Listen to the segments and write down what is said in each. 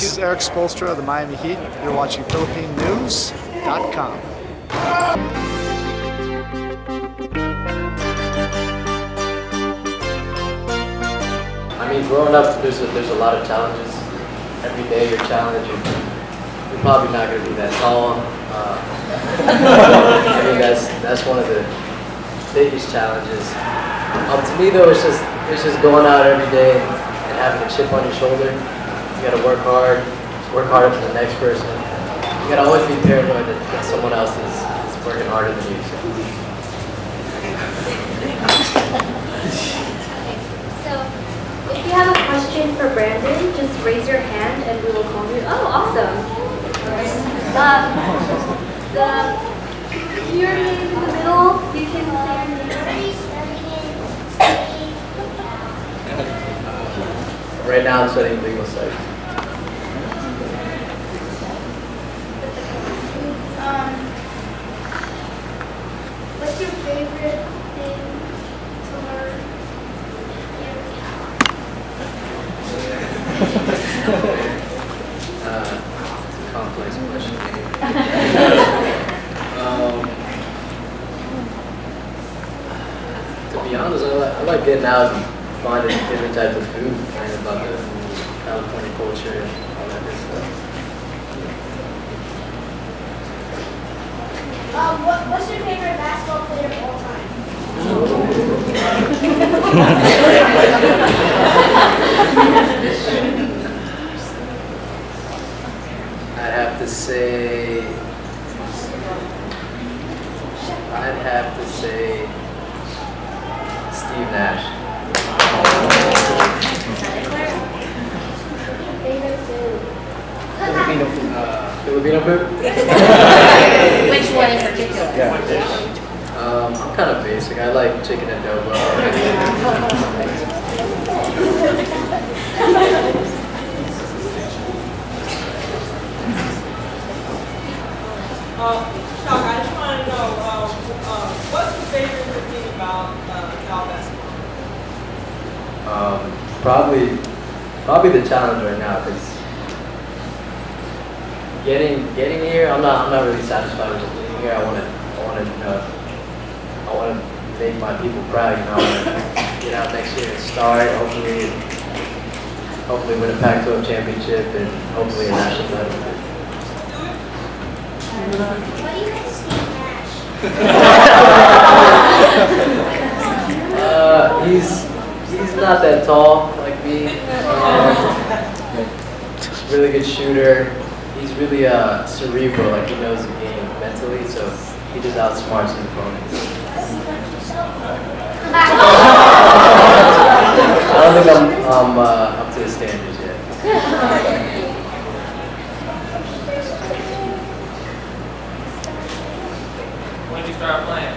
This is Eric Spoelstra of the Miami Heat. You're watching PhilippineNews.com. I mean, growing up, there's a lot of challenges. Every day you're challenged. You're probably not going to be that tall. I mean, that's one of the biggest challenges. To me, though, it's just going out every day and having a chip on your shoulder. You got to work hard. Work harder than the next person. You got to always be paranoid that someone else is working harder than you. If you have a question for Brandon, just raise your hand and we will call you. Oh, awesome. If you're in the middle, you can say your name. Right now I'm studying legal studies. What's your favorite thing to learn? It's a complex question. To be honest, I like getting out and finding different types of food, learning about the California culture and all that good stuff. What's your favorite basketball player of all time? I'd have to say Steve Nash. Favorite food? Filipino food? Which one in particular? I'm kind of basic. I like chicken adobo. Chauca, I just want to know, what's your favorite thing about y'all basketball? Probably the challenge right now, because getting here, I'm not really satisfied with just getting here. I want to make my people proud. You know, I want to get out next year and start. Hopefully win a Pac-12 championship and hopefully a national title. What do you think of Steve Nash? He's not that tall like me. Really good shooter. He's really cerebral, like he knows the game mentally, so he just outsmarts his opponents. I don't think I'm up to his standards yet. When did you start playing?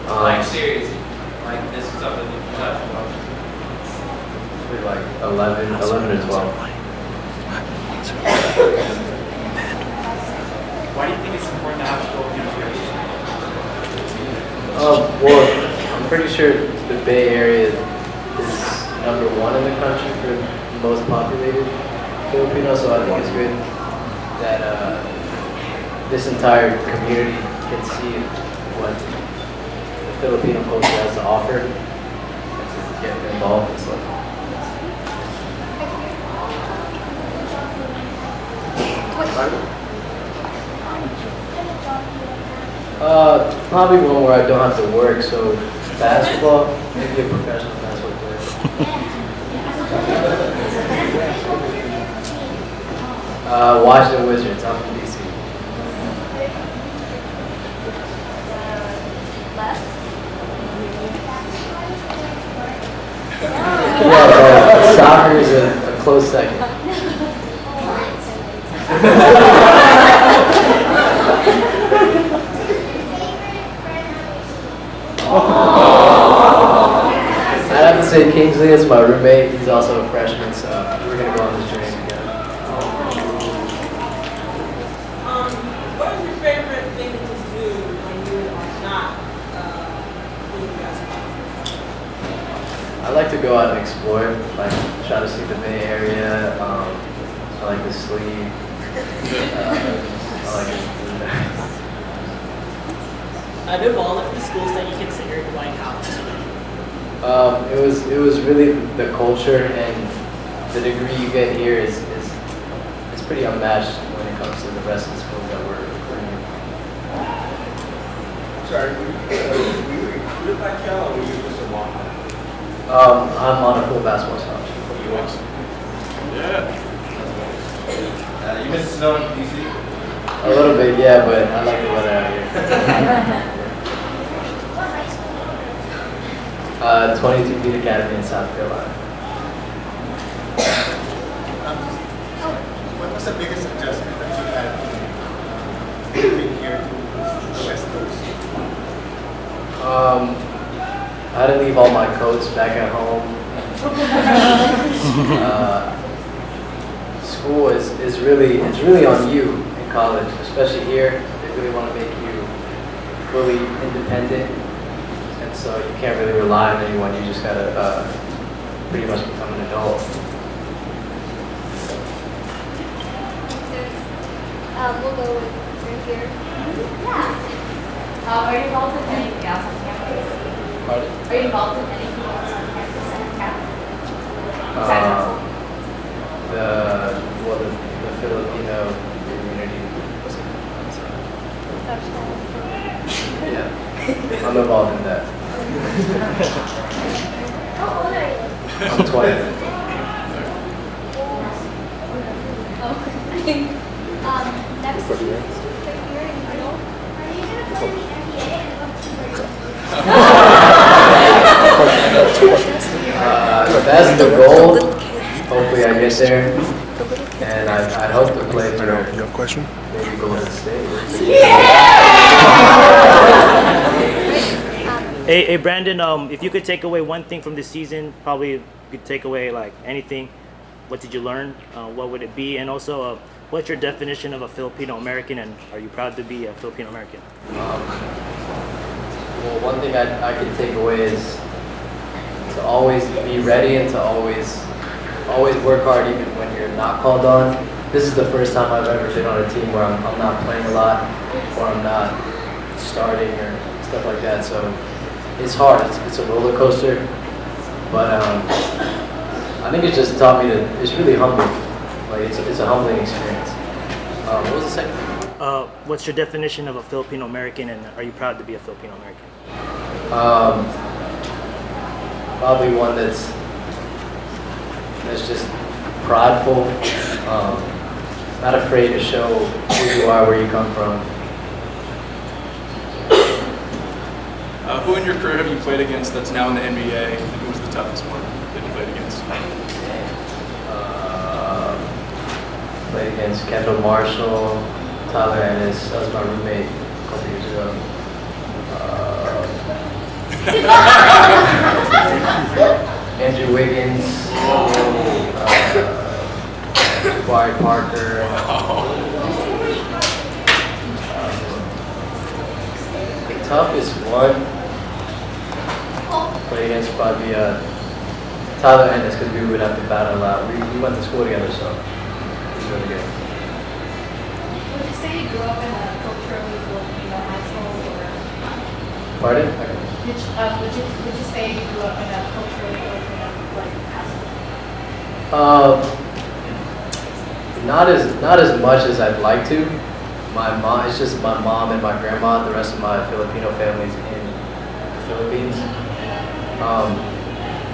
Like serious? Like this is something you touch about? Like 11 or 12. Why do you think it's important to have a Filipino tradition? Well, I'm pretty sure the Bay Area is #1 in the country for the most populated Filipinos, so I think it's good that this entire community can see what the Filipino culture has to offer and to get involved in stuff. Probably one where I don't have to work, so basketball, maybe a professional basketball player. Washington Wizards, I'm from DC. Yeah, soccer is a close second. I'd have to say Kingsley is my roommate. He's also a freshman, so we're going to go on this journey together. What is your favorite thing to do when you are not doing basketball? I like to go out and explore, like try to see the Bay Area. I like to sleep. I like it. Out of all of the schools that you considered, why Cal? It was really the culture and the degree you get here is pretty unmatched when it comes to the rest of the schools that we're in. Sorry, were you recruited by Cal or were you just a walk-on? I'm on a full basketball scholarship. You watched? Yeah. You miss the snow in DC? A little bit, yeah, but I like the weather out here. 22 Feet Academy in South Carolina. What was the biggest adjustment that you had moving here to the West Coast? I had to leave all my coats back at home. School is really on you in college, especially here. They really want to make you fully independent, and so you can't really rely on anyone. You just gotta pretty much become an adult. We'll go with right here. Yeah. Are you involved with anything else on campus? Pardon? Are you involved with anything else on campus and campus? The Filipino community. Yeah, I'm involved in that. How old are you? I'm 20. Next right here in the middle. Are you going to play the NBA? That's the goal. Hopefully I get there. And I'd hope to play for you have a question? maybe Golden State. Hey Brandon, if you could take away one thing from this season, probably you could take away like anything. What did you learn? What would it be? And also, what's your definition of a Filipino American, and are you proud to be a Filipino American? Well, one thing I can take away is to always be ready and to always work hard even when you're not called on. This is the first time I've ever been on a team where I'm not playing a lot or I'm not starting or stuff like that. So it's hard. It's a roller coaster. But I think it just taught me it's really humbling. Like it's a humbling experience. What was the second thing? What's your definition of a Filipino American, and are you proud to be a Filipino American? Probably one that's just prideful, not afraid to show who you are, where you come from. Who in your career have you played against that's now in the NBA, and who was the toughest one that you played against? Played against Kendall Marshall, Tyler Ennis. That was my roommate a couple years ago. Andrew Wiggins, Barry Parker. The toughest one played against probably Tyler Ennis, because we would have to battle a lot. We went to school together, so it was really good. Would you say you grew up in a culturally Filipino household, or? Pardon? Would you say you grew up in a culturally Filipino household? Not as much as I'd like to. It's just my mom and my grandma. The rest of my Filipino family's in the Philippines.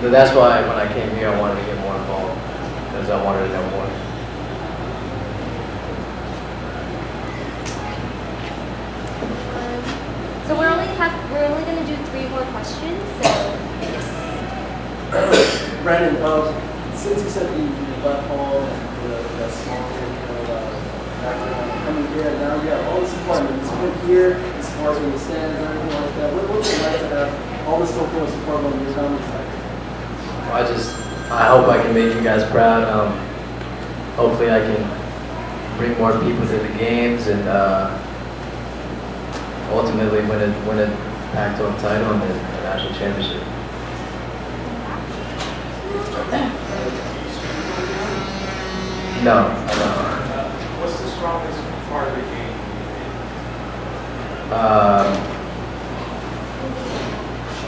But that's why when I came here, I wanted to get more involved because I wanted to know more. So we're only going to do 3 more questions. So Brandon, since you said you left home and the small background coming here, now you have all the support. I mean, the support here, the support in the stands, and everything like that. What's it like to have all this support on your comments like? I hope I can make you guys proud. Hopefully I can bring more people to the games and ultimately win a Pac-12 title and the national championship. No. strongest part of the game?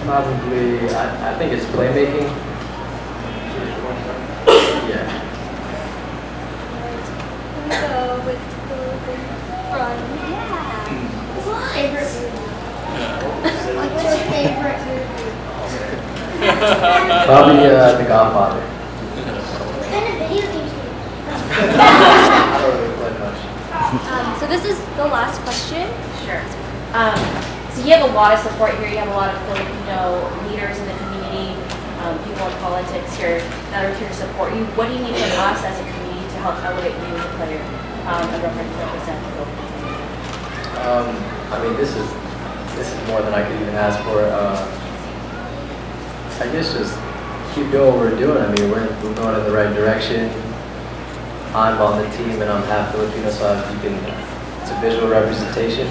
Probably, I think it's playmaking. Yeah. I'm gonna go with the front. Yeah. Favorite movie? What's your favorite movie? Probably The Godfather. What kind of video games do you I don't really play much. So this is the last question. Sure. So you have a lot of support here. You have a lot of Filipino leaders in the community, people in politics here that are here to support you. What do you need from us as a community to help elevate you as a player and represent the Philippines? I mean, this is more than I could even ask for. I guess just keep doing what we're doing. I mean, we're going in the right direction. I'm on the team and I'm half Filipino, so it's a visual representation.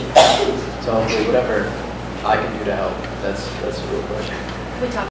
So hopefully whatever I can do to help, that's a real question. We talk